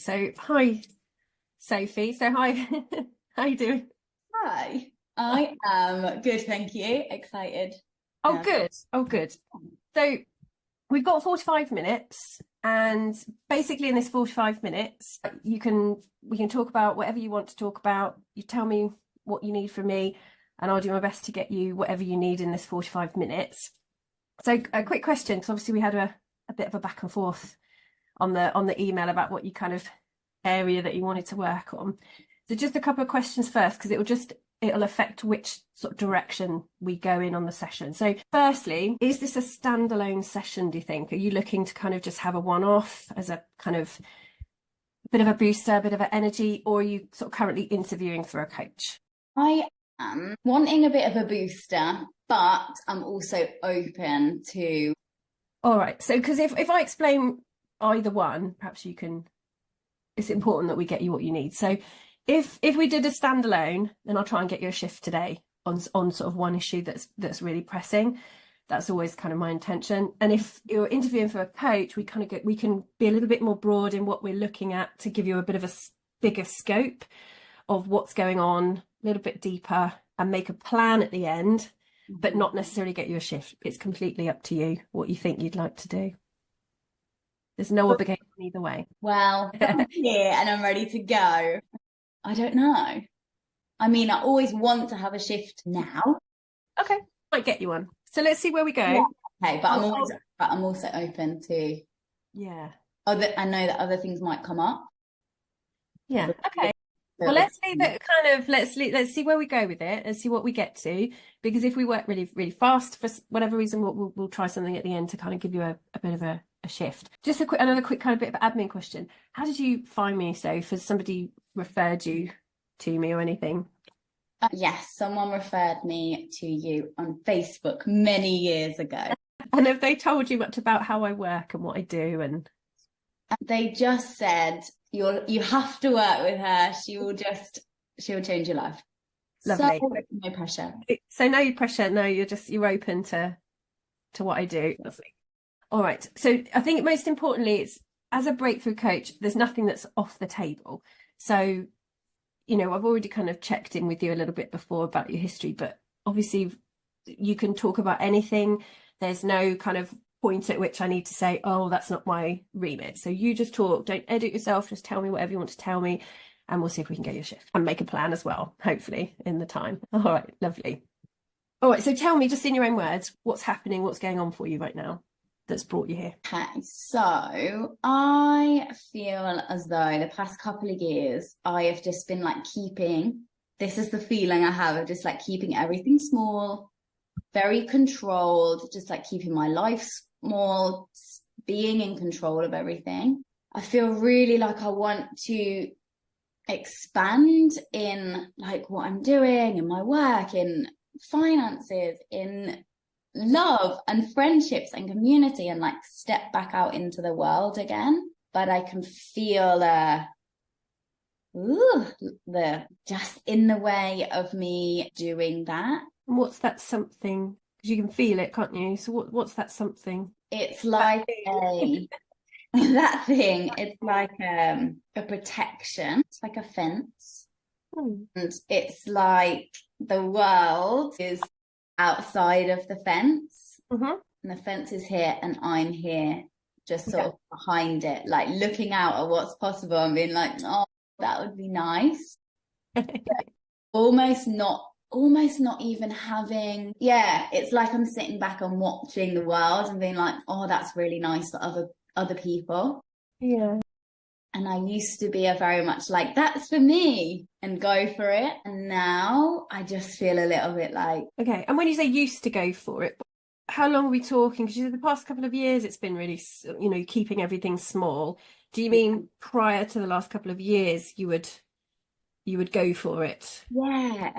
So hi, Sophie. So hi, how you doing? Hi, I am good, thank you. Excited. Oh, Um, good. Oh, good. So we've got 45 minutes, and basically in this 45 minutes, we can talk about whatever you want to talk about. You tell me what you need from me, and I'll do my best to get you whatever you need in this 45 minutes. So a quick question, because obviously we had a bit of a back and forth on the email about what you kind of area that you wanted to work on. So just a couple of questions first, because it'll affect which sort of direction we go in on the session. So firstly, is this a standalone session, do you think? Are you looking to kind of just have a one-off as a kind of bit of a booster, a bit of an energy, or are you sort of currently interviewing for a coach? I am wanting a bit of a booster, but I'm also open to. All right. So because if I explain either one, perhaps you can, it's important that we get you what you need. So if we did a standalone, then I'll try and get you a shift today on sort of one issue that's really pressing. That's always kind of my intention. And if you're interviewing for a coach, we can be a little bit more broad in what we're looking at to give you a bit of a bigger scope of what's going on, a little bit deeper, and make a plan at the end, but not necessarily get you a shift. It's completely up to you what you think you'd like to do. There's no obligation either way. Well, I'm here and I'm ready to go. I don't know. I mean, I always want to have a shift now. Okay, might get you one. So let's see where we go. Yeah. Okay, but I'm also open to Yeah. I know that other things might come up. Yeah. Okay. Well, let's leave it kind of, let's see where we go with it and see what we get to. Because if we work really, really fast for whatever reason, we'll try something at the end to kind of give you a bit of a shift. Just another quick kind of bit of admin question. How did you find me, Soph? Has somebody referred you to me or anything? Yes, someone referred me to you on Facebook many years ago. And have they told you much about how I work and what I do? And they just said you have to work with her. She'll change your life. Lovely. So no pressure. So no pressure. No, you're open to what I do. Lovely. All right. So I think most importantly, it's as a breakthrough coach, there's nothing that's off the table. So, I've already kind of checked in with you a little bit before about your history, but obviously you can talk about anything. There's no kind of point at which I need to say, oh, that's not my remit. So you just talk, don't edit yourself, just tell me whatever you want to tell me, and we'll see if we can get your shift and make a plan as well, hopefully in the time. All right, lovely. All right, so tell me just in your own words, what's happening, what's going on for you right now that's brought you here? Okay, so I feel as though the past couple of years I have just been like this is the feeling I have of just like keeping everything small, very controlled, just like keeping my life small, being in control of everything. I feel really like I want to expand in like what I'm doing, in my work, in finances, in love and friendships and community, and like step back out into the world again. But I can feel the just in the way of me doing that. And what's that something? Because you can feel it, can't you? So what's that something? It's like that thing. It's like a protection. It's like a fence. And it's like the world is outside of the fence, and the fence is here and I'm here just sort of behind it, like looking out at what's possible and being like, oh, that would be nice. almost not even having, it's like I'm sitting back and watching the world and being like, oh, that's really nice for other people. And I used to be very much like, that's for me, and go for it. And now I just feel a little bit like... Okay, and when you say used to go for it, how long are we talking? Because the past couple of years, it's been really, keeping everything small. Do you mean prior to the last couple of years, you would go for it? Yeah.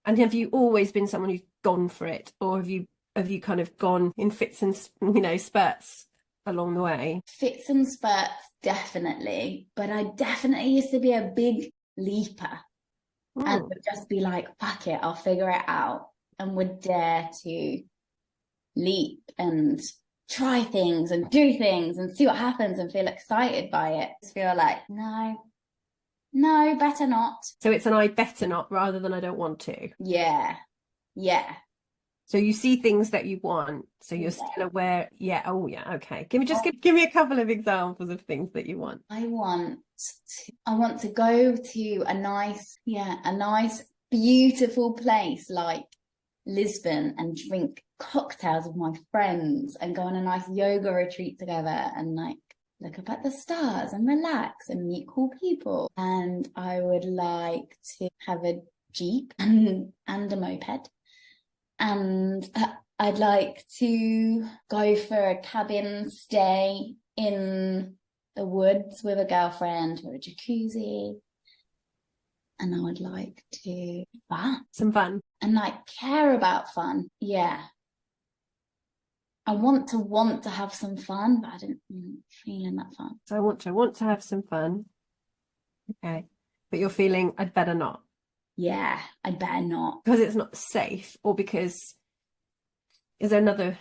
And have you always been someone who's gone for it? Or have you kind of gone in fits and, spurts along the way? Fits and spurts, definitely. But I definitely used to be a big leaper and would just be like, fuck it, I'll figure it out, and would dare to leap and try things and do things and see what happens and feel excited by it. I just feel like, no, better not. So it's an I better not rather than I don't want to. Yeah. So you see things that you want, so you're still aware. Yeah. Oh, yeah. Okay. Give me a couple of examples of things that you want. I want to go to a nice, beautiful place like Lisbon and drink cocktails with my friends and go on a nice yoga retreat together and like look up at the stars and relax and meet cool people. And I would like to have a Jeep and a moped. And I'd like to go for a cabin stay in the woods with a girlfriend with a jacuzzi. And I would like to some fun and like care about fun. Yeah. I want to have some fun, but I don't feeling that fun. So I want to have some fun. Okay. But you're feeling I'd better not. Yeah, I'd better not. Because it's not safe, or because is there another,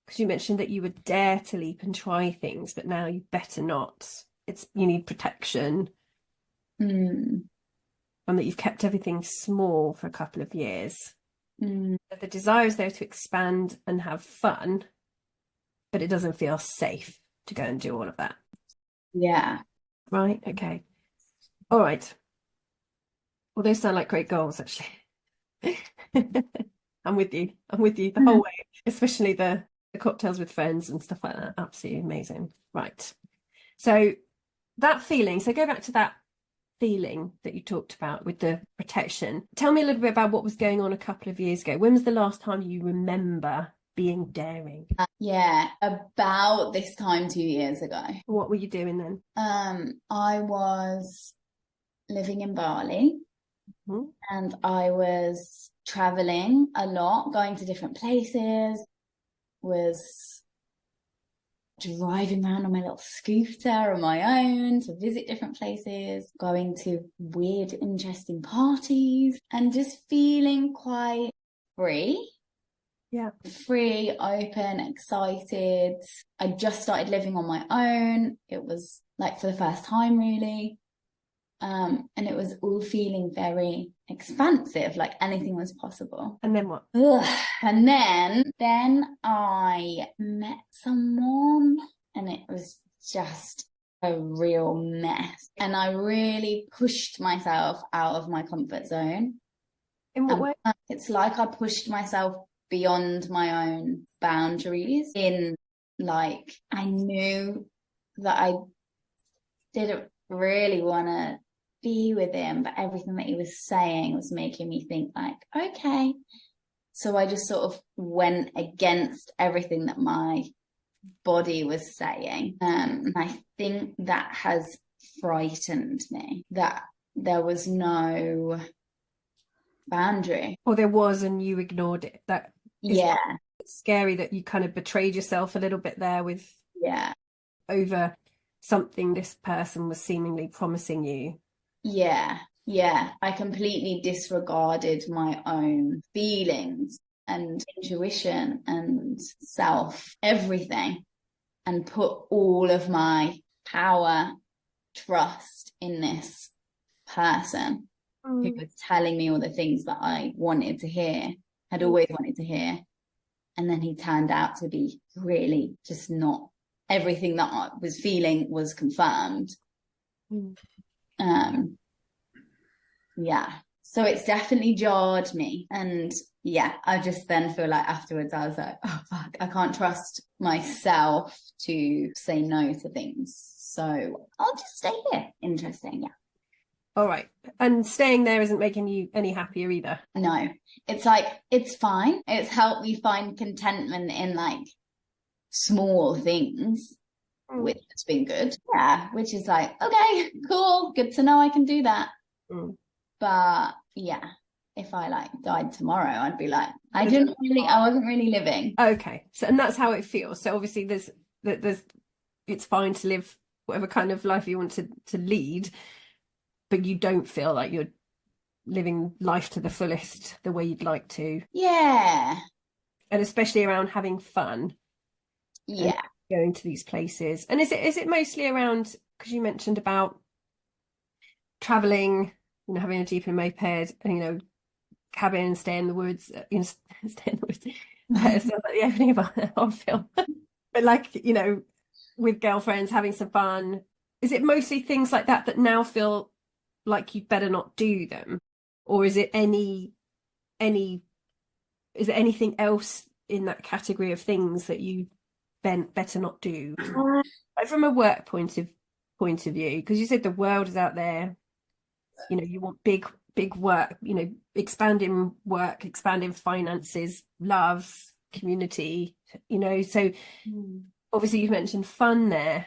because you mentioned that you would dare to leap and try things, but now you better not. You need protection. And that you've kept everything small for a couple of years. The desire is there to expand and have fun, but it doesn't feel safe to go and do all of that. Yeah. Right. Okay. All right. Well, those sound like great goals, actually. I'm with you the whole way, especially the cocktails with friends and stuff like that. Absolutely amazing. Right. So that feeling, so go back to that feeling that you talked about with the protection. Tell me a little bit about what was going on a couple of years ago. When was the last time you remember being daring? Yeah, about this time 2 years ago. What were you doing then? I was living in Bali. And I was traveling a lot, going to different places, was driving around on my little scooter on my own to visit different places, going to weird, interesting parties, and just feeling quite free. Yeah. Free, open, excited. I just started living on my own. It was like for the first time, really. And it was all feeling very expansive, like anything was possible. And then what? And then I met someone and it was just a real mess. And I really pushed myself out of my comfort zone. In what way? It's like I pushed myself beyond my own boundaries in like, I knew that I didn't really want to be with him, but everything that he was saying was making me think like, okay. So I just sort of went against everything that my body was saying. And I think that has frightened me, that there was no boundary. Or there was and you ignored it. Yeah. It's scary that you kind of betrayed yourself a little bit there with over something this person was seemingly promising you. Yeah, I completely disregarded my own feelings and intuition and self, everything, and put all of my power, trust in this person who was telling me all the things that I wanted to hear, had always wanted to hear. And then he turned out to be really just not everything that I was feeling was confirmed. Yeah, so it's definitely jarred me. And yeah, I just then feel like afterwards I was like, oh fuck, I can't trust myself to say no to things, so I'll just stay here. Interesting. Yeah. All right. And staying there isn't making you any happier either? No, it's like, it's fine. It's helped me find contentment in like small things, which has been good. Yeah, which is like, okay, cool, good to know I can do that. But yeah, if I like died tomorrow, I'd be like, I wasn't really living. Okay. So, and that's how it feels. So obviously it's fine to live whatever kind of life you want to lead, but you don't feel like you're living life to the fullest the way you'd like to. Yeah. And especially around having fun. Yeah. going to these places. And is it mostly around, because you mentioned about traveling, having a Jeep and moped, and cabin, stay in the woods, stay in the woods. It sounds like the opening of a whole film. But like, with girlfriends, having some fun. Is it mostly things like that that now feel like you'd better not do them? Or is it is there anything else in that category of things that you better not do? Like from a work point of view, because you said the world is out there, you want big work, expanding work, expanding finances, love, community, so obviously you've mentioned fun there.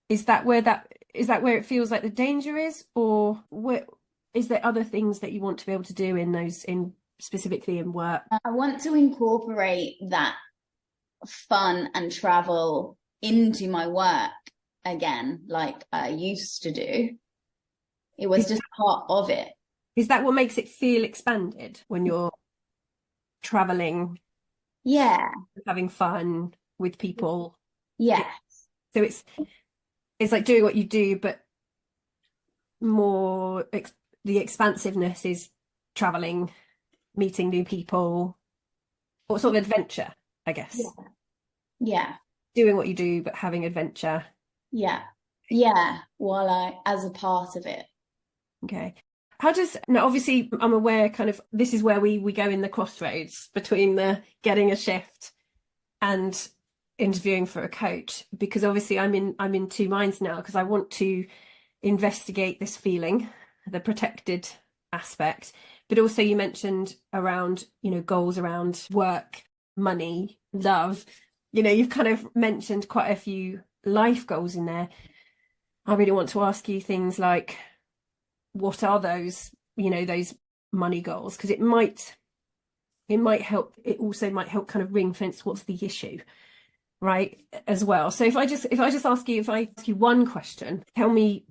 Is that where it feels like the danger is, or is there other things that you want to be able to do specifically in work? I want to incorporate that fun and travel into my work again, like I used to do. It was just part of it. Is that what makes it feel expanded when you're traveling? Yeah. Having fun with people? Yeah. So it's like doing what you do, but more the expansiveness is traveling, meeting new people, or sort of adventure, I guess. Yeah. Doing what you do, but having adventure. Yeah. As a part of it. Okay. Now obviously I'm aware kind of this is where we go in the crossroads between the getting a shift and interviewing for a coach, because obviously I'm in two minds now, because I want to investigate this feeling, the protected aspect, but also you mentioned around, goals around work, money, love, you've kind of mentioned quite a few life goals in there. I really want to ask you things like, what are those, those money goals? Because it might help. It also might help kind of ring fence what's the issue, right, as well. So if I just ask you, one question, tell me,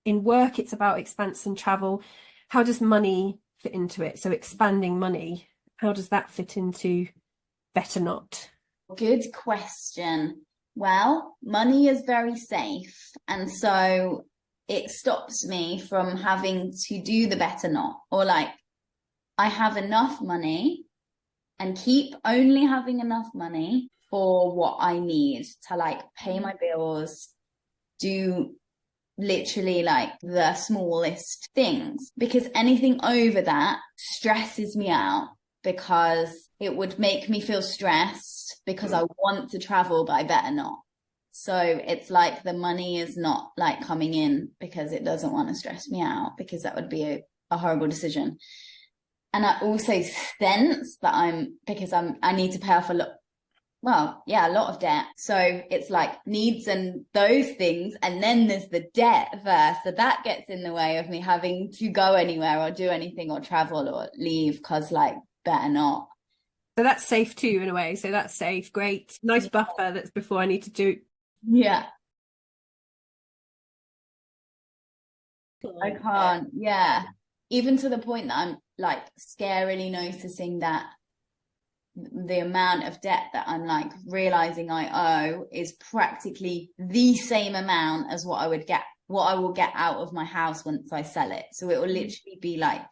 in work it's about expanse and travel, how does money fit into it? So expanding money, how does that fit into better not? Good question. Well, money is very safe, and so it stops me from having to do the better not, or like I have enough money and keep only having enough money for what I need to like pay my bills, do literally like the smallest things, because anything over that stresses me out, because it would make me feel stressed because I want to travel, but I better not. So it's like the money is not like coming in because it doesn't want to stress me out, because that would be a horrible decision. And I also sense that I need to pay off a lot of debt. So it's like needs and those things. And then there's the debt first. So that gets in the way of me having to go anywhere or do anything or travel or leave, because like better not. So that's safe too, in a way. So that's safe. Great. Nice buffer. That's before I need to do. Yeah. I can't. Yeah. Even to the point that I'm like scarily noticing that the amount of debt that I'm like realizing I owe is practically the same amount as what I will get out of my house once I sell it. So it will literally be like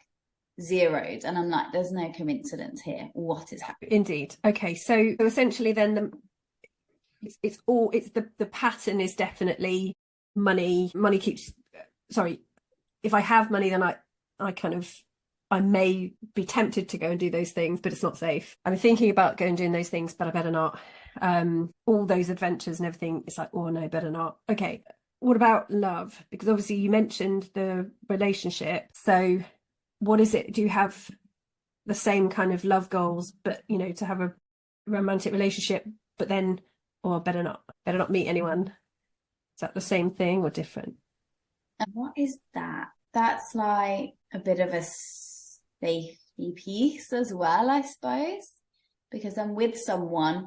zeroed, and I'm like, there's no coincidence here. What is happening? Indeed. Okay, so essentially then the pattern is definitely money keeps, sorry, if I have money, then I may be tempted to go and do those things, but it's not safe. I'm thinking about going and doing those things, but I better not. All those adventures and everything, it's like, oh no, better not. Okay, what about love? Because obviously you mentioned the relationship. So what is it? Do you have the same kind of love goals, but to have a romantic relationship, but then, or better not meet anyone? Is that the same thing or different? And what is that? That's like a bit of a safety piece as well, I suppose, because I'm with someone,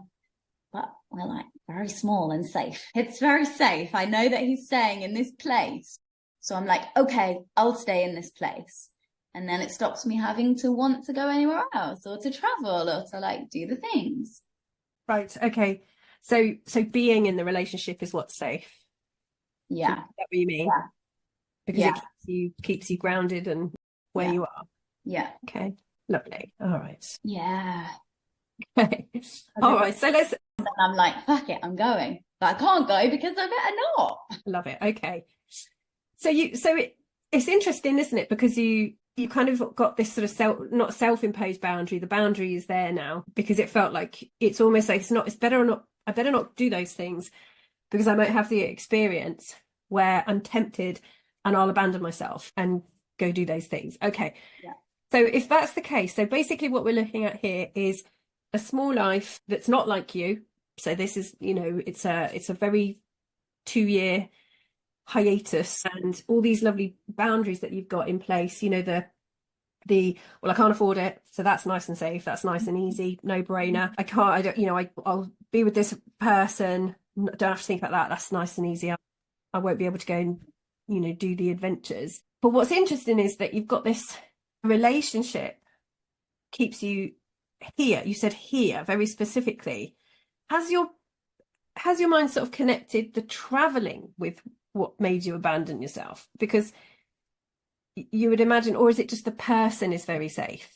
but we're like very small and safe. It's very safe. I know that he's staying in this place. So I'm like, okay, I'll stay in this place. And then it stops me having to want to go anywhere else or to travel or to like do the things. Right. Okay. So being in the relationship is what's safe. Yeah. Is that what you mean? Yeah. Because Yeah. it keeps you grounded and where Yeah. you are. Yeah. Okay. Lovely. All right. Yeah. Okay. All right. So let's. And I'm like, fuck it, I'm going. But I can't go because I better not. Love it. Okay. It's interesting, isn't it? Because you kind of got this sort of not self-imposed boundary. The boundary is there now because it felt like it's almost like it's better or not. I better not do those things because I might have the experience where I'm tempted and I'll abandon myself and go do those things. Okay. Yeah. So if that's the case, so basically what we're looking at here is a small life that's not like you. So this is, it's a very 2-year hiatus and all these lovely boundaries that you've got in place, well, I can't afford it, so that's nice and safe, that's nice and easy, no brainer. I'll be with this person, don't have to think about that, that's nice and easy. I won't be able to go and do the adventures. But what's interesting is that you've got this relationship keeps you here. You said here very specifically. Has your mind sort of connected the traveling with what made you abandon yourself? Because you would imagine, or is it just the person is very safe,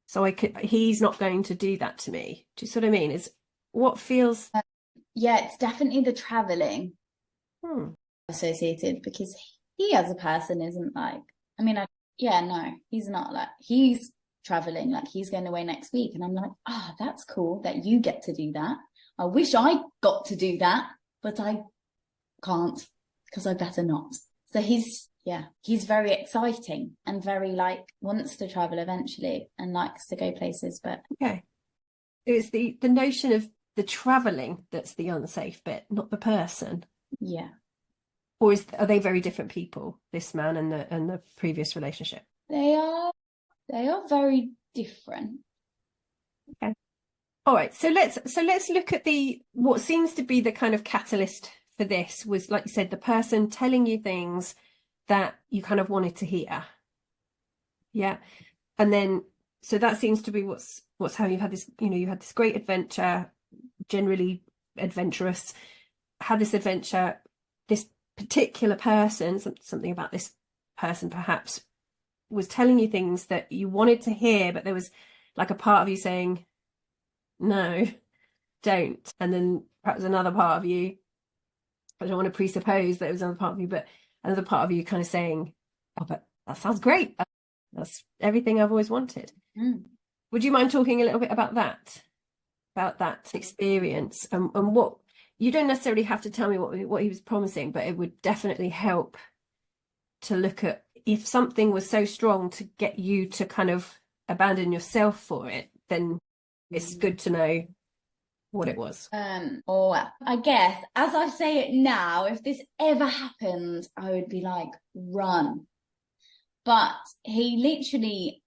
so he's not going to do that to me? Do you see what I mean? Is what feels yeah, it's definitely the traveling associated, because he as a person isn't like, I mean, no, he's not like, he's traveling, like he's going away next week, and I'm like, that's cool that you get to do that. I wish I got to do that, but I can't because I better not. So he's very exciting and very like wants to travel eventually and likes to go places. But okay, it's the notion of the traveling that's the unsafe bit, not the person. Yeah. Or are they very different people, this man and the previous relationship? They are very different. Okay. All right. So let's look at what seems to be the kind of catalyst for this was, like you said, the person telling you things that you kind of wanted to hear. Yeah. And then so that seems to be what's how you've had this, you had this great adventure, generally adventurous, had this adventure, this particular person, something about this person perhaps was telling you things that you wanted to hear, but there was like a part of you saying, no, don't. And then perhaps another part of you, I don't want to presuppose that it was another part of you, but another part of you kind of saying, oh, but that sounds great. That's everything I've always wanted. Would you mind talking a little bit about that experience and what, you don't necessarily have to tell me what he was promising, but it would definitely help to look at if something was so strong to get you to kind of abandon yourself for it, then it's good to know what it was. Or I guess as I say it now, if this ever happened, I would be like, run. But he literally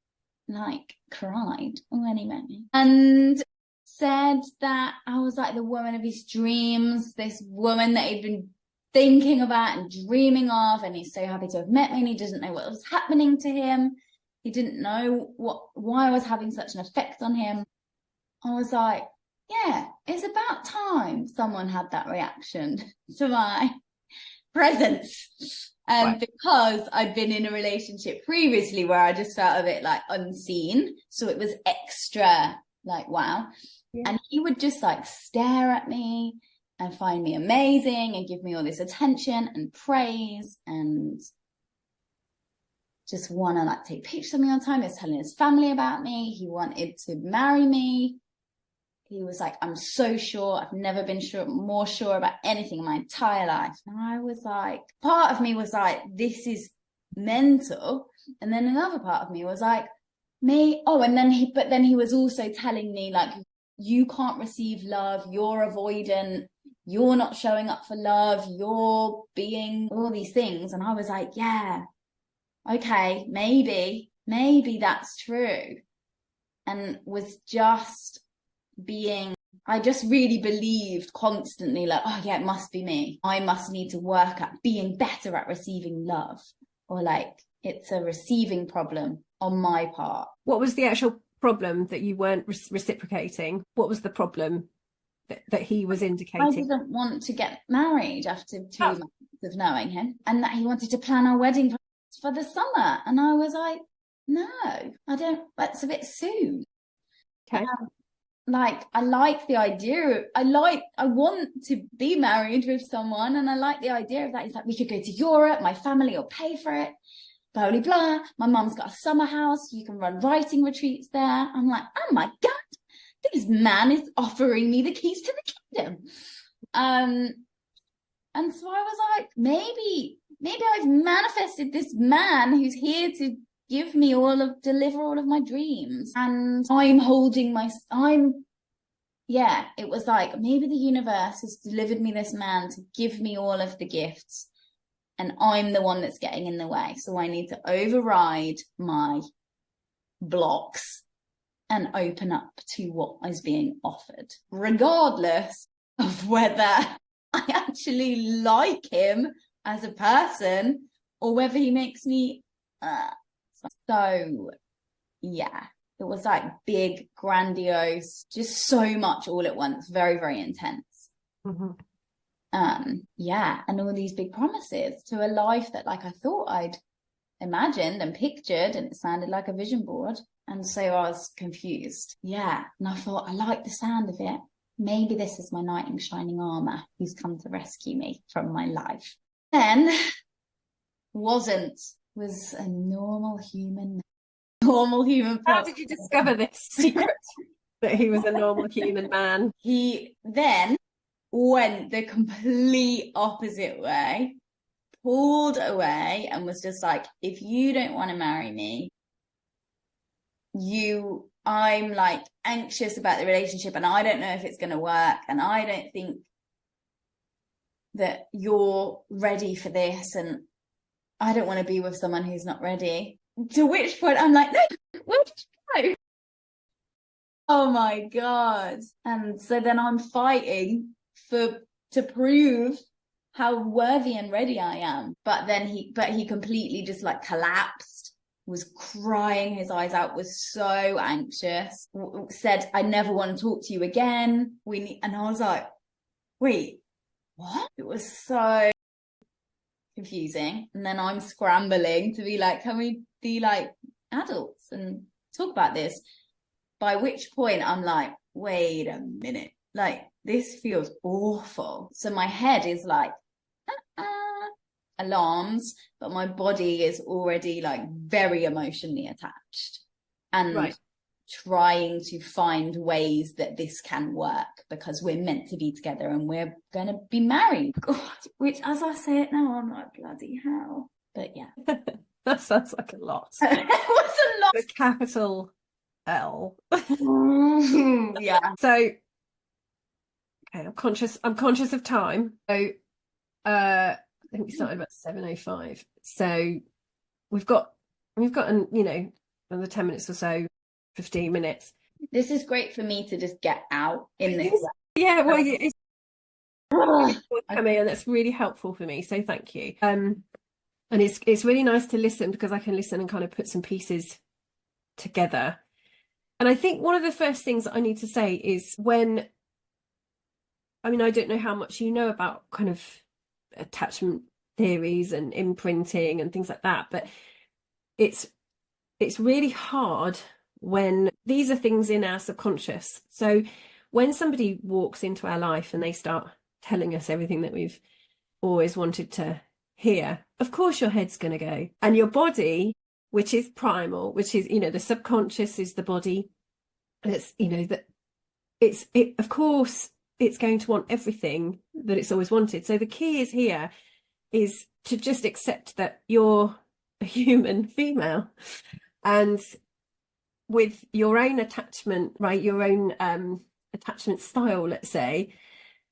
like cried when he met me and said that I was like the woman of his dreams, this woman that he'd been thinking about and dreaming of, and he's so happy to have met me, and he doesn't know what was happening to him. He didn't know why I was having such an effect on him. I was like, yeah, it's about time someone had that reaction to my presence. Right. Because I'd been in a relationship previously where I just felt a bit like unseen. So it was extra like, wow. Yeah. And he would just like stare at me and find me amazing and give me all this attention and praise and just want to like take pictures of me all the time. He was telling his family about me. He wanted to marry me. He was like, I'm so sure. I've never been more sure about anything in my entire life. And I was like, part of me was like, this is mental. And then another part of me was like, but then he was also telling me like, you can't receive love. You're avoidant. You're not showing up for love. You're being all these things. And I was like, yeah, okay, maybe that's true. And was just I just really believed constantly like, oh yeah, it must be me. I must need to work at being better at receiving love, or like it's a receiving problem on my part. What was the actual problem that you weren't reciprocating? What was the problem? that he was I indicating? didn't want to get married after 2 Oh. months of knowing him, and that he wanted to plan our wedding for the summer. And I was like, no, I don't, that's a bit soon. Okay. Like, I like the idea. I want to be married with someone, and I like the idea of that. It's like, we could go to Europe, my family will pay for it, blah, blah, blah. My mum's got a summer house. You can run writing retreats there. I'm like, oh my God, this man is offering me the keys to the kingdom. And so I was like, maybe I've manifested this man who's here to deliver all of my dreams. And it was like, maybe the universe has delivered me this man to give me all of the gifts, and I'm the one that's getting in the way. So I need to override my blocks and open up to what is being offered, regardless of whether I actually like him as a person or whether he makes me so yeah, it was like big, grandiose, just so much all at once, very, very intense. Mm-hmm. And all these big promises to a life that, like, I thought I'd imagined and pictured, and it sounded like a vision board. And so I was confused. Yeah. And I thought, I like the sound of it. Maybe this is my knight in shining armor who's come to rescue me from my life. Then was a normal human. How did you discover this secret that he was a normal human man? He then went the complete opposite way, pulled away, and was just like, if you don't want to marry me, I'm like anxious about the relationship, and I don't know if it's going to work, and I don't think that you're ready for this, and I don't want to be with someone who's not ready. To which point I'm like, no, where did you go? Oh my God. And so then I'm fighting to prove how worthy and ready I am. But he completely just like collapsed, was crying his eyes out, was so anxious, said, I never want to talk to you again. And I was like, wait, what? It was so confusing. And then I'm scrambling to be like, can we be like adults and talk about this? By which point I'm like, wait a minute, like this feels awful. So my head is like alarms, but my body is already like very emotionally attached and trying to find ways that this can work, because we're meant to be together and we're going to be married. God, which, as I say it now, I'm like, bloody hell. But yeah. That sounds like a lot. It was a lot. The capital L. Yeah. So, okay, I'm conscious of time. So, I think we started about 7:05. So we've got another 10 minutes or so, 15 minutes. This is great for me to just get out in this. Yeah, well, it's coming, and that's really helpful for me. So thank you. And it's really nice to listen, because I can listen and kind of put some pieces together. And I think one of the first things that I need to say is I don't know how much you know about kind of attachment theories and imprinting and things like that, but it's really hard when these are things in our subconscious. So when somebody walks into our life and they start telling us everything that we've always wanted to hear, of course your head's going to go. And your body, which is primal, which is, the subconscious is the body. It's, of course, it's going to want everything that it's always wanted. So the key is to just accept that you're a human female, and with your own attachment, right, your own attachment style, let's say,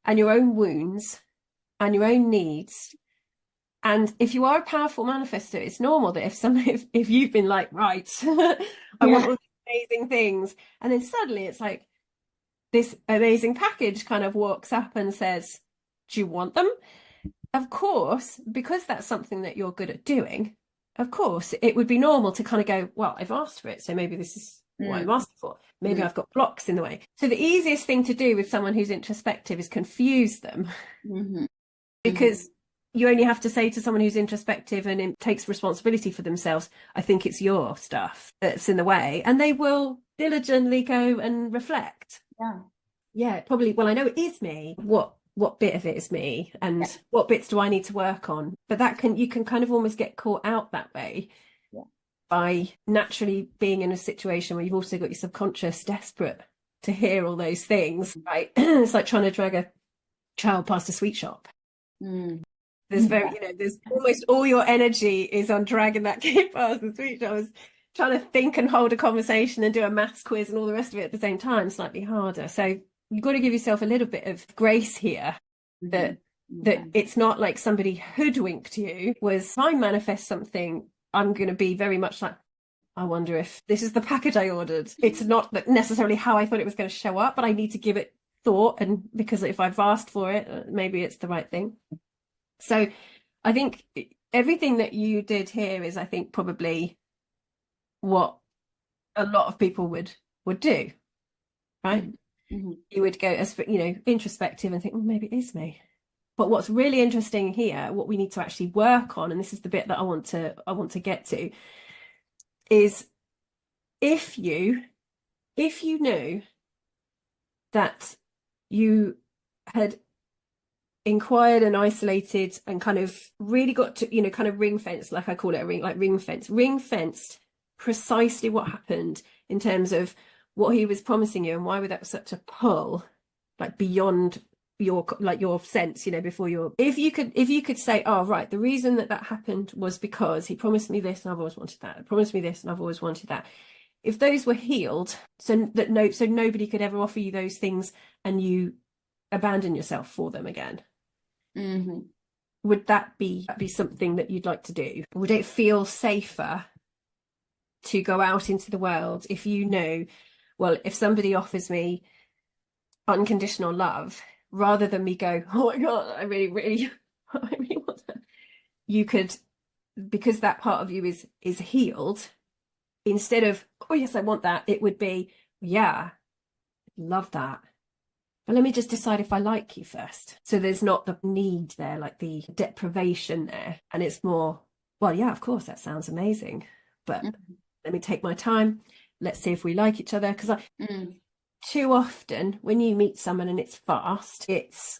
and your own wounds and your own needs. And if you are a powerful manifestor, it's normal that if you've been like, right, I want all these amazing things, and then suddenly it's like this amazing package kind of walks up and says, do you want them? Of course, because that's something that you're good at doing, of course, it would be normal to kind of go, well, I've asked for it, so maybe this is what I'm asking for. Maybe I've got blocks in the way. So the easiest thing to do with someone who's introspective is confuse them, because you only have to say to someone who's introspective and takes responsibility for themselves, I think it's your stuff that's in the way, and they will diligently go and reflect. Yeah, probably, well, I know it is me. What bit of it is me, and what bits do I need to work on? But you can kind of almost get caught out that way by naturally being in a situation where you've also got your subconscious desperate to hear all those things, right? It's like trying to drag a child past a sweet shop. There's there's almost all your energy is on dragging that kid past the sweet shop. I was trying to think and hold a conversation and do a maths quiz and all the rest of it at the same time, slightly harder. So you've got to give yourself a little bit of grace here, that it's not like somebody hoodwinked you. Was I manifest something, I'm going to be very much like, I wonder if this is the package I ordered. It's not necessarily how I thought it was going to show up, but I need to give it thought, and because if I've asked for it, maybe it's the right thing. So I think everything that you did here is, I think, probably what a lot of people would do, right? You would go as, introspective and think, well, maybe it is me. But what's really interesting here, what we need to actually work on, and this is the bit that I want to get to, is if you knew that you had inquired and isolated and kind of really got to, kind of ring fence, like I call it, ring fenced precisely what happened in terms of what he was promising you, and why that was such a pull, like beyond your sense, before if you could say, oh right, the reason that happened was because he promised me this and I've always wanted that, promised me this and I've always wanted that. If those were healed, so nobody could ever offer you those things and you abandon yourself for them again, would that be something that you'd like to do? Would it feel safer to go out into the world if you know, well, if somebody offers me unconditional love, rather than me go, oh my God, I really, really, I really want that. You could, because that part of you is healed, instead of, oh yes, I want that, it would be, yeah, love that. But let me just decide if I like you first. So there's not the need there, like the deprivation there. And it's more, well, yeah, of course, that sounds amazing. But let me take my time. Let's see if we like each other. Because too often when you meet someone and it's fast, it's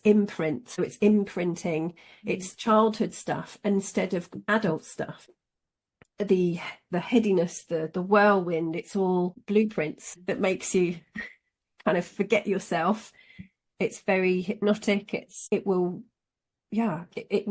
imprint. So it's imprinting, it's childhood stuff instead of adult stuff. The headiness, the whirlwind, it's all blueprints that makes you kind of forget yourself. It's very hypnotic. It will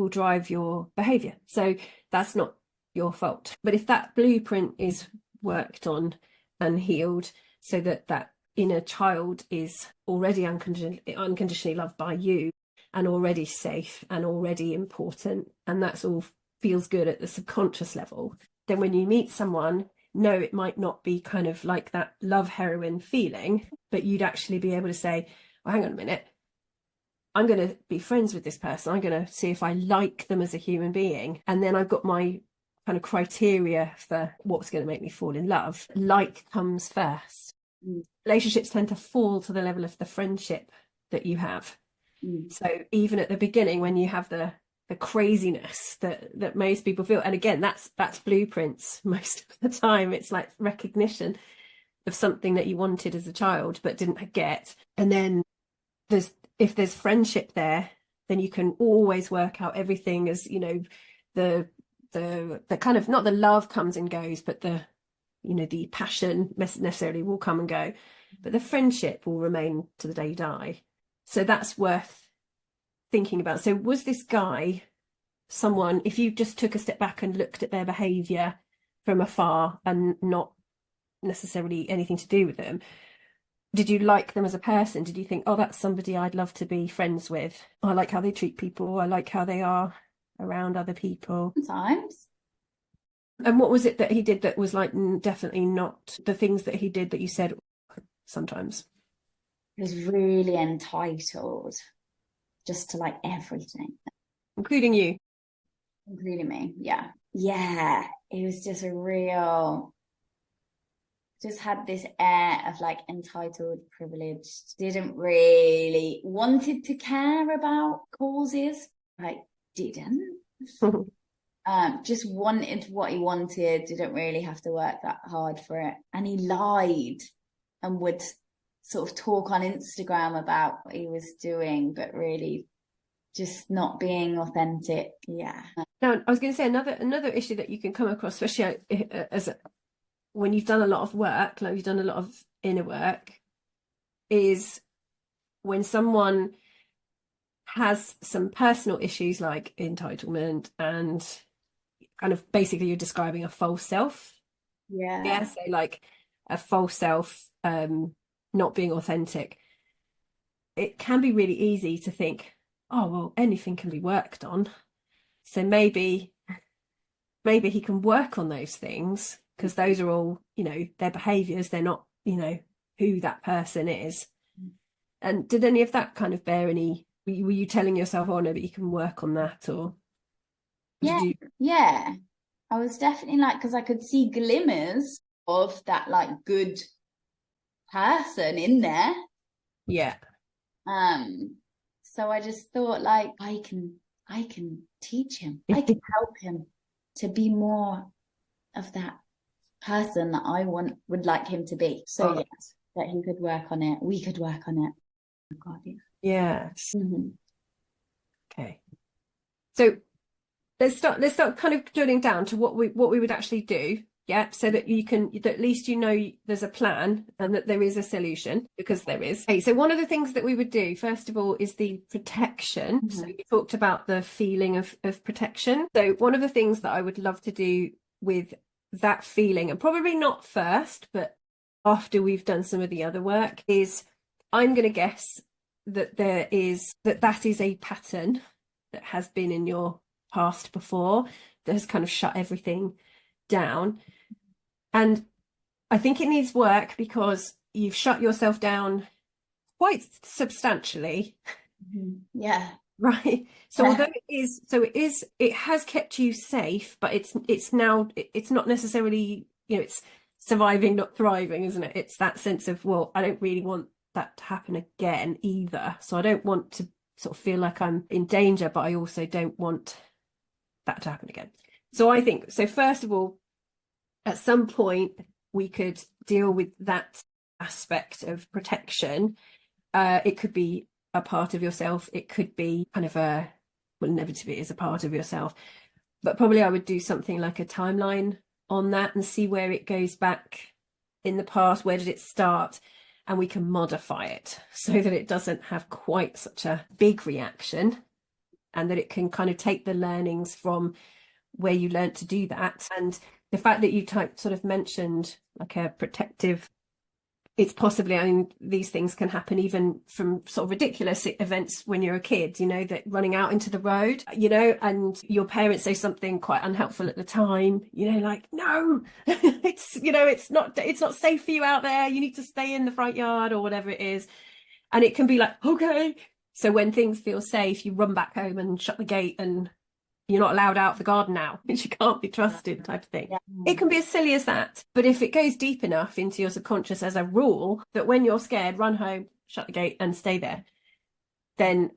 drive your behavior. So that's not your fault. But if that blueprint is worked on and healed, so that inner child is already unconditionally loved by you, and already safe and already important, and that's all feels good at the subconscious level, then when you meet someone, no, it might not be kind of like that love heroine feeling, but you'd actually be able to say, oh, hang on a minute, I'm going to be friends with this person. I'm going to see if I like them as a human being. And then I've got my kind of criteria for what's going to make me fall in love. Like comes first. Relationships tend to fall to the level of the friendship that you have. So even at the beginning, when you have the craziness that most people feel, and again, that's blueprints most of the time. It's like recognition of something that you wanted as a child but didn't get. And then if there's friendship there, then you can always work out everything as, the kind of, not the love comes and goes, but the passion necessarily will come and go, but the friendship will remain to the day you die. So that's worth thinking about. So was this guy someone, if you just took a step back and looked at their behavior from afar and not necessarily anything to do with them, did you like them as a person? Did you think, oh, that's somebody I'd love to be friends with? I like how they treat people. I like how they are around other people. Sometimes. And what was it that he did that was like definitely not the things that he did that you said sometimes? He was really entitled just to like everything. Including you? Including me, yeah. Yeah, it was just a real just had this air of like entitled, privileged, didn't really wanted to care about causes, like didn't. Just wanted what he wanted, didn't really have to work that hard for it. And he lied and would sort of talk on Instagram about what he was doing, but really just not being authentic. Yeah. Now, I was going to say another issue that you can come across, especially when you've done a lot of work, like you've done a lot of inner work, is when someone has some personal issues like entitlement and kind of basically you're describing a false self. Yeah. So like a false self, not being authentic. It can be really easy to think, oh, well, anything can be worked on. So maybe he can work on those things because those are all, their behaviors. They're not, who that person is. And did any of that kind of bear any, were you telling yourself, oh no, but you can work on that, or yeah, I was definitely like, because I could see glimmers of that like good person in there. Yeah. So I just thought like I can teach him. I can help him to be more of that person that I would like him to be. So yes, that he could work on it. We could work on it. Oh God, yeah. Yes. Mm-hmm. Okay. So let's start kind of drilling down to what we would actually do. Yeah, so that at least there's a plan and that there is a solution, because there is. Okay, so one of the things that we would do, first of all, is the protection. Mm-hmm. So we talked about the feeling of protection. So one of the things that I would love to do with that feeling, and probably not first, but after we've done some of the other work, is I'm going to guess that that is a pattern that has been in your past before, that has kind of shut everything down. And I think it needs work because you've shut yourself down quite substantially. Yeah. Right. So although it has kept you safe, but it's not necessarily, it's surviving, not thriving, isn't it? It's that sense of, well, I don't really want that to happen again either. So I don't want to sort of feel like I'm in danger, but I also don't want that to happen again. So I think, so first of all, at some point we could deal with that aspect of protection. It could be a part of yourself. It could be kind of inevitably it is a part of yourself, but probably I would do something like a timeline on that and see where it goes back in the past. Where did it start? And we can modify it so that it doesn't have quite such a big reaction, and that it can kind of take the learnings from where you learned to do that. And the fact that you sort of mentioned like a protective, it's possibly, I mean, these things can happen even from sort of ridiculous events when you're a kid, that running out into the road, and your parents say something quite unhelpful at the time, like, no, it's not safe for you out there. You need to stay in the front yard or whatever it is. And it can be like, okay. So when things feel safe, you run back home and shut the gate, and you're not allowed out of the garden now, because you can't be trusted, type of thing. Yeah. It can be as silly as that. But if it goes deep enough into your subconscious as a rule that when you're scared, run home, shut the gate and stay there, then,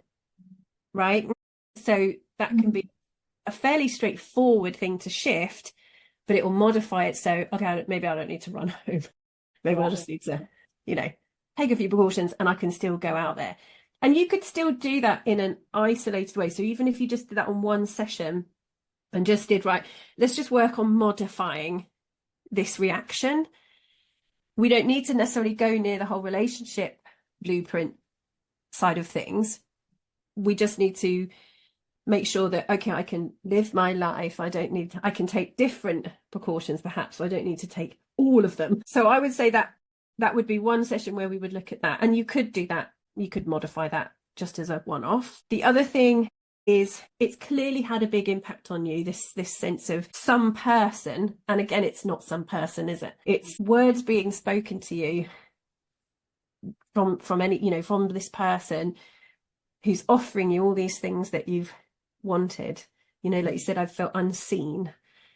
right? So that can be a fairly straightforward thing to shift, but it will modify it. So, okay, maybe I don't need to run home. Maybe I'll just need to, take a few precautions and I can still go out there. And you could still do that in an isolated way. So even if you just did that on one session and just did, right, let's just work on modifying this reaction. We don't need to necessarily go near the whole relationship blueprint side of things. We just need to make sure that, okay, I can live my life. I can take different precautions perhaps. So I don't need to take all of them. So I would say that would be one session where we would look at that. And you could do that. You could modify that just as a one-off. The other thing is, it's clearly had a big impact on you, this sense of some person. And again, it's not some person, is it? It's words being spoken to you from from this person who's offering you all these things that you've wanted. Like you said, I've felt unseen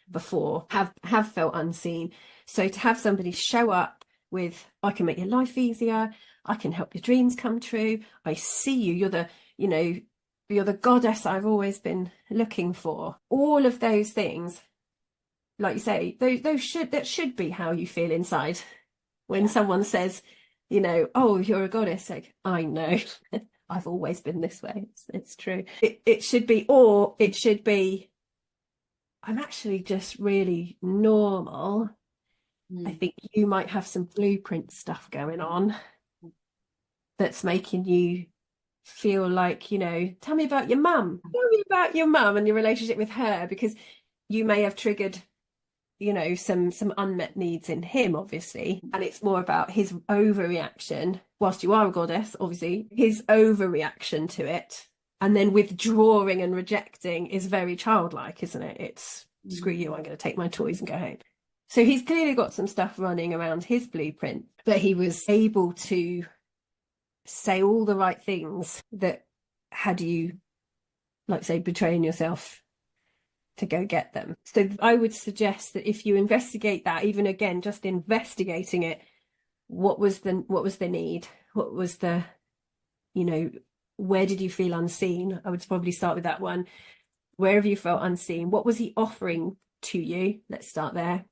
before, have felt unseen. So to have somebody show up with, I can make your life easier, I can help your dreams come true, I see you, you're the, you know, you're the goddess I've always been looking for. All of those things, like you say, that should be how you feel inside when someone says, you know, oh, you're a goddess. Like, I know, I've always been this way. It's true. It should be, or it should be, I'm actually just really normal. I think you might have some blueprint stuff going on that's making you feel like, you know, tell me about your mum. Tell me about your mum and your relationship with her, because you may have triggered, you know, some unmet needs in him, obviously. And it's more about his overreaction, whilst you are a goddess, obviously, his overreaction to it. And then withdrawing and rejecting is very childlike, isn't it? It's screw you, I'm going to take my toys and go home. So he's clearly got some stuff running around his blueprint, but he was able to say all the right things that had you, like say, betraying yourself to go get them. So I would suggest that if you investigate that, even again, just investigating it, what was the need? What was the, you know, where did you feel unseen? I would probably start with that one. Where have you felt unseen? What was he offering to you? Let's start there.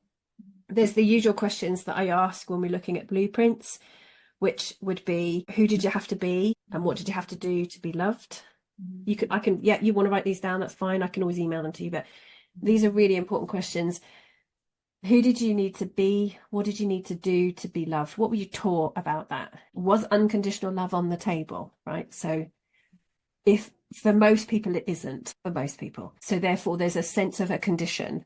There's the usual questions that I ask when we're looking at blueprints, which would be, who did you have to be and what did you have to do to be loved? You want to write these down, that's fine. I can always email them to you, but these are really important questions. Who did you need to be? What did you need to do to be loved? What were you taught about that? Was unconditional love on the table, right? So if for most people, it isn't for most people. So therefore there's a sense of a condition,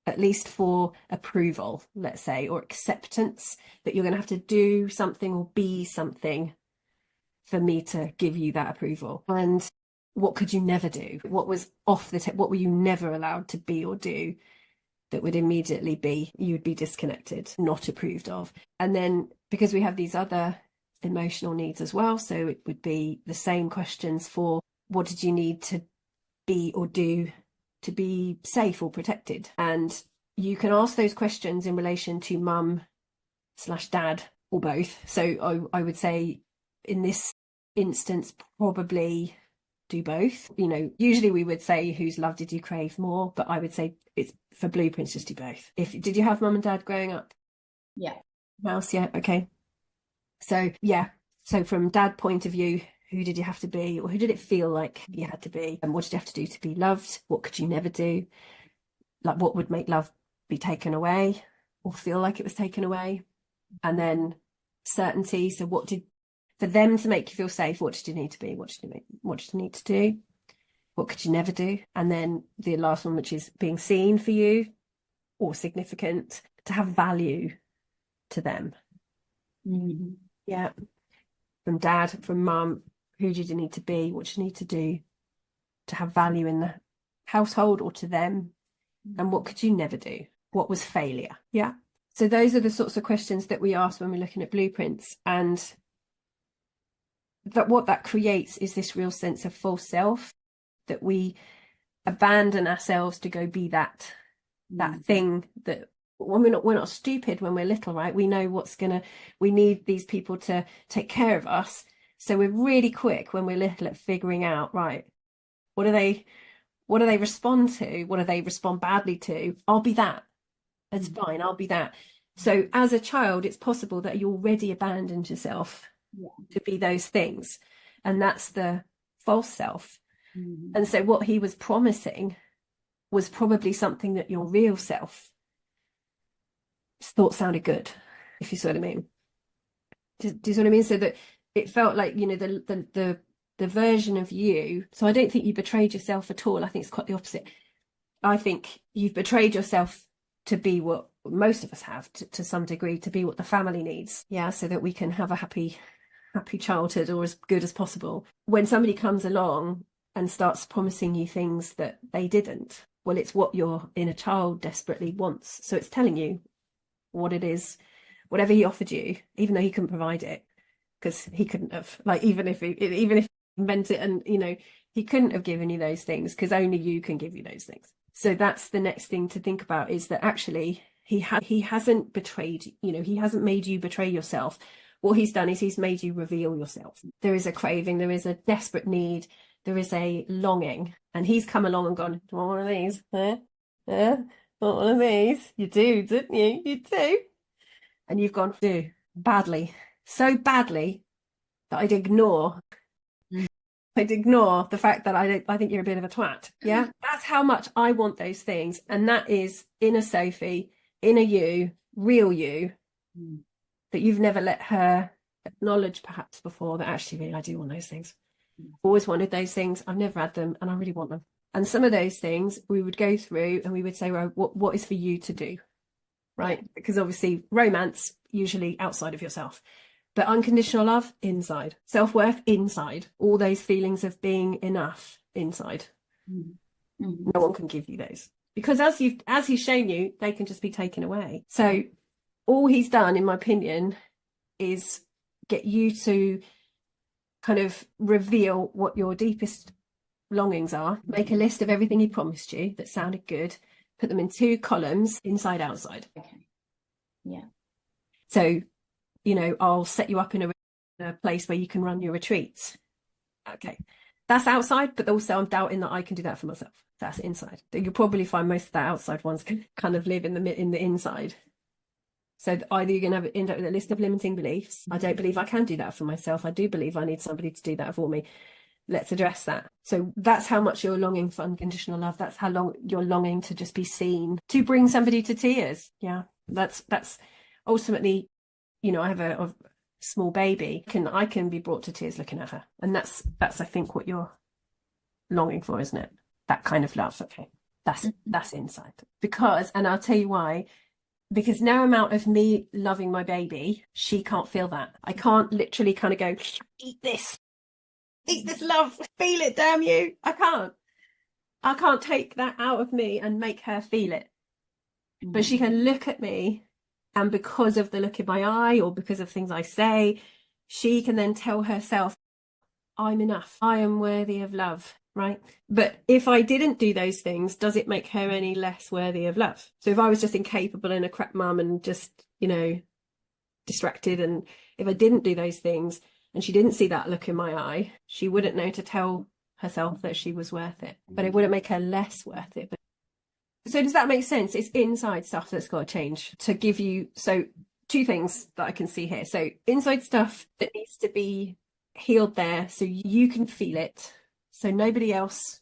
at least for approval, let's say, or acceptance, that you're going to have to do something or be something for me to give you that approval. And what could you never do? What was off the tip? What were you never allowed to be or do that would immediately be, you would be disconnected, not approved of? And then because we have these other emotional needs as well, so it would be the same questions for what did you need to be or do to be safe or protected? And you can ask those questions in relation to mum/dad or both. So I would say in this instance, probably do both. You know, usually we would say whose love did you crave more, but I would say it's for blueprints, just do both. Did you have mum and dad growing up? Yeah. House, yeah, okay. So yeah, so from dad point of view, who did you have to be, or who did it feel like you had to be? And what did you have to do to be loved? What could you never do? Like, what would make love be taken away or feel like it was taken away? And then certainty. So for them to make you feel safe, what did you need to be? What did you need to do? What could you never do? And then the last one, which is being seen for you or significant, to have value to them. Yeah. From dad, from mum, who did you need to be? What did you need to do to have value in the household or to them? And what could you never do? What was failure? Yeah. So those are the sorts of questions that we ask when we're looking at blueprints. And that what that creates is this real sense of false self, that we abandon ourselves to go be that thing that, when we're not stupid when we're little, right? We know we need these people to take care of us. So we're really quick when we're little at figuring out, right, what do they respond to? What do they respond badly to? I'll be that. That's fine. I'll be that. So as a child, it's possible that you already abandoned yourself to be those things. And that's the false self. And so what he was promising was probably something that your real self thought sounded good, if you see what I mean. Do you see what I mean? So that it felt like, you know, the version of you. So I don't think you betrayed yourself at all. I think it's quite the opposite. I think you've betrayed yourself to be what most of us have, to some degree, to be what the family needs. Yeah, so that we can have a happy childhood, or as good as possible. When somebody comes along and starts promising you things that they didn't, well, it's what your inner child desperately wants. So it's telling you what it is, whatever he offered you, even though he couldn't provide it, because he couldn't have, like, even if he meant it, and, you know, he couldn't have given you those things because only you can give you those things. So that's the next thing to think about, is that actually He hasn't betrayed, he hasn't made you betray yourself. What he's done is he's made you reveal yourself. There is a craving, there is a desperate need, there is a longing, and he's come along and gone, do you want one of these? Want one of these? You do, didn't you? You do. And you've gone, do, badly. So badly that I'd ignore the fact that I think you're a bit of a twat. Yeah. That's how much I want those things. And that is inner Sophie, inner you, real you, that you've never let her acknowledge perhaps before, that actually really I do want those things. Always wanted those things. I've never had them and I really want them. And some of those things we would go through and we would say, well, what is for you to do? Right? Because obviously romance, usually outside of yourself. But unconditional love, inside. Self-worth, inside. All those feelings of being enough, inside. No one can give you those. Because as he's shown you, they can just be taken away. So all he's done, in my opinion, is get you to kind of reveal what your deepest longings are. Make a list of everything he promised you that sounded good. Put them in 2 columns, inside, outside. Okay. Yeah. So, I'll set you up in a place where you can run your retreats. Okay. That's outside, but also I'm doubting that I can do that for myself. That's inside. You'll probably find most of the outside ones can kind of live in the inside. So either you're going to end up with a list of limiting beliefs. I don't believe I can do that for myself. I do believe I need somebody to do that for me. Let's address that. So that's how much you're longing for unconditional love. That's how long you're longing to just be seen, to bring somebody to tears. Yeah, that's ultimately, I have a small baby. I can be brought to tears looking at her, and that's I think what you're longing for, isn't it? That kind of love. Okay, that's inside. Because, and I'll tell you why. Because no amount of me loving my baby, she can't feel that. I can't literally kind of go, eat this love, feel it, damn you. I can't take that out of me and make her feel it. But she can look at me, and because of the look in my eye or because of things I say, she can then tell herself, I'm enough. I am worthy of love. Right. But if I didn't do those things, does it make her any less worthy of love? So if I was just incapable and a crap mum and just, distracted, and if I didn't do those things and she didn't see that look in my eye, she wouldn't know to tell herself that she was worth it. But it wouldn't make her less worth it. So does that make sense? It's inside stuff that's got to change to give you. So 2 things that I can see here. So inside stuff that needs to be healed there so you can feel it. So nobody else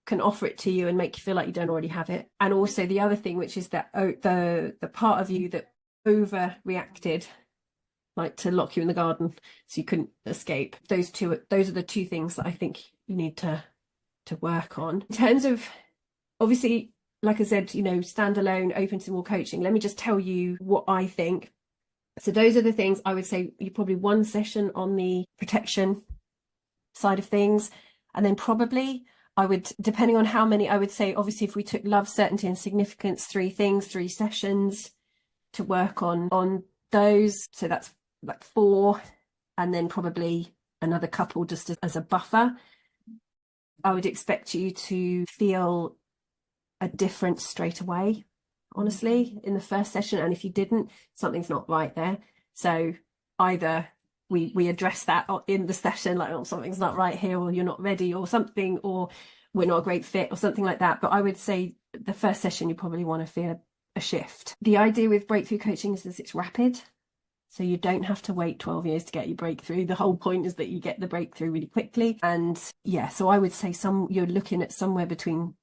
can offer it to you and make you feel like you don't already have it. And also the other thing, which is that the part of you that overreacted, like to lock you in the garden so you couldn't escape. Those are the 2 things that I think you need to work on. In terms of, obviously, like I said, standalone, open to more coaching. Let me just tell you what I think. So those are the things I would say. You probably 1 session on the protection side of things. And then probably I would, depending on how many, I would say, obviously, if we took love, certainty and significance, 3 things, 3 sessions to work on those. So that's like 4, and then probably another couple just as a buffer. I would expect you to feel a difference straight away, honestly, in the first session. And if you didn't, something's not right there. So either we address that in the session, like, oh, something's not right here, or you're not ready, or something, or we're not a great fit, or something like that. But I would say the first session, you probably want to feel a shift. The idea with breakthrough coaching is that it's rapid. So you don't have to wait 12 years to get your breakthrough. The whole point is that you get the breakthrough really quickly. And yeah, so I would say you're looking at somewhere between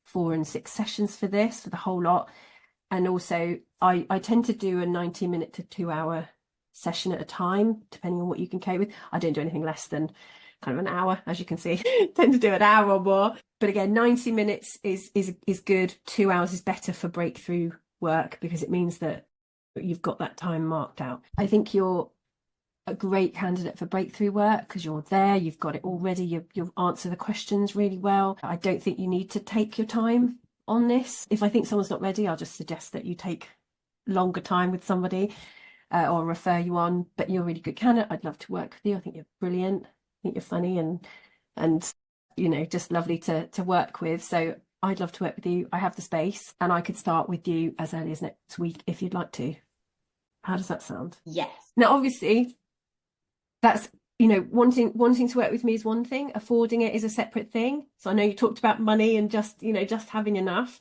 4 and 6 sessions for this, for the whole lot. And also I tend to do a 90-minute to 2-hour session at a time, depending on what you can cope with. I don't do anything less than kind of an hour, as you can see. Tend to do an hour or more. But again, 90 minutes is good. 2 hours is better for breakthrough work, because it means that you've got that time marked out. I think you're a great candidate for breakthrough work because you're there, you've got it already, you'll answer the questions really well. I don't think you need to take your time on this. If I think someone's not ready, I'll just suggest that you take longer time with somebody or refer you on. But you're a really good candidate. I'd love to work with you. I think you're brilliant. I think you're funny and just lovely to work with. So I'd love to work with you. I have the space and I could start with you as early as next week if you'd like to. How does that sound? Yes. Now, obviously, that's, you know, wanting to work with me is one thing. Affording it is a separate thing. So I know you talked about money and just, you know, just having enough.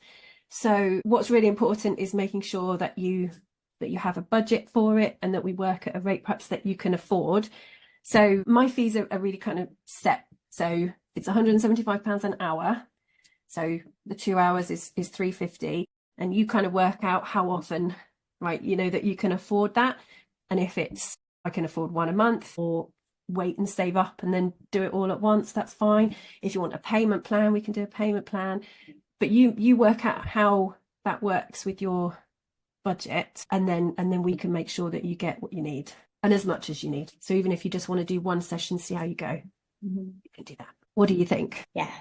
So what's really important is making sure that you have a budget for it and that we work at a rate perhaps that you can afford. So my fees are really kind of set. So it's £175 an hour. So the 2 hours is £350, and you kind of work out how often, right, you know, that you can afford that. And if it's, I can afford one a month, or wait and save up and then do it all at once, that's fine. If you want a payment plan, we can do a payment plan. But you work out how that works with your budget, and then we can make sure that you get what you need and as much as you need. So even if you just want to do one session, see how you go, you can do that. What do you think? Yes,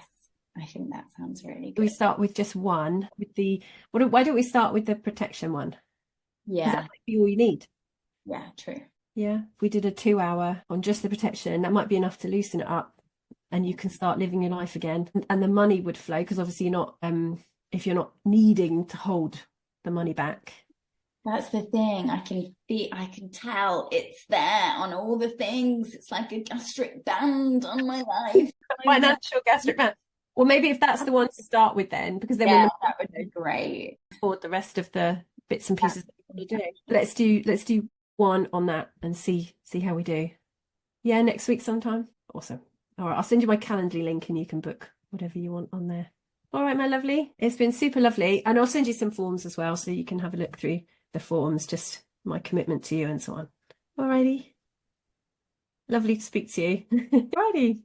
I think that sounds really good. We start with just one with the why don't we start with the protection one? Yeah, that might be all you need. Yeah, true. Yeah, if we did a 2 hour on just the protection, that might be enough to loosen it up and you can start living your life again, and the money would flow, because obviously you're not if you're not needing to hold the money back. That's the thing. I can tell it's there on all the things. It's like a gastric band on my life. Financial gastric band. Well, maybe if that's the one to start with, then, because then that would be great. Afford the rest of the bits and pieces that we want to do. Let's do one on that and see how we do. Yeah, next week sometime. Awesome. All right, I'll send you my Calendly link and you can book whatever you want on there. All right, my lovely. It's been super lovely. And I'll send you some forms as well so you can have a look through the forms, just my commitment to you and so on. All righty. Lovely to speak to you. All righty.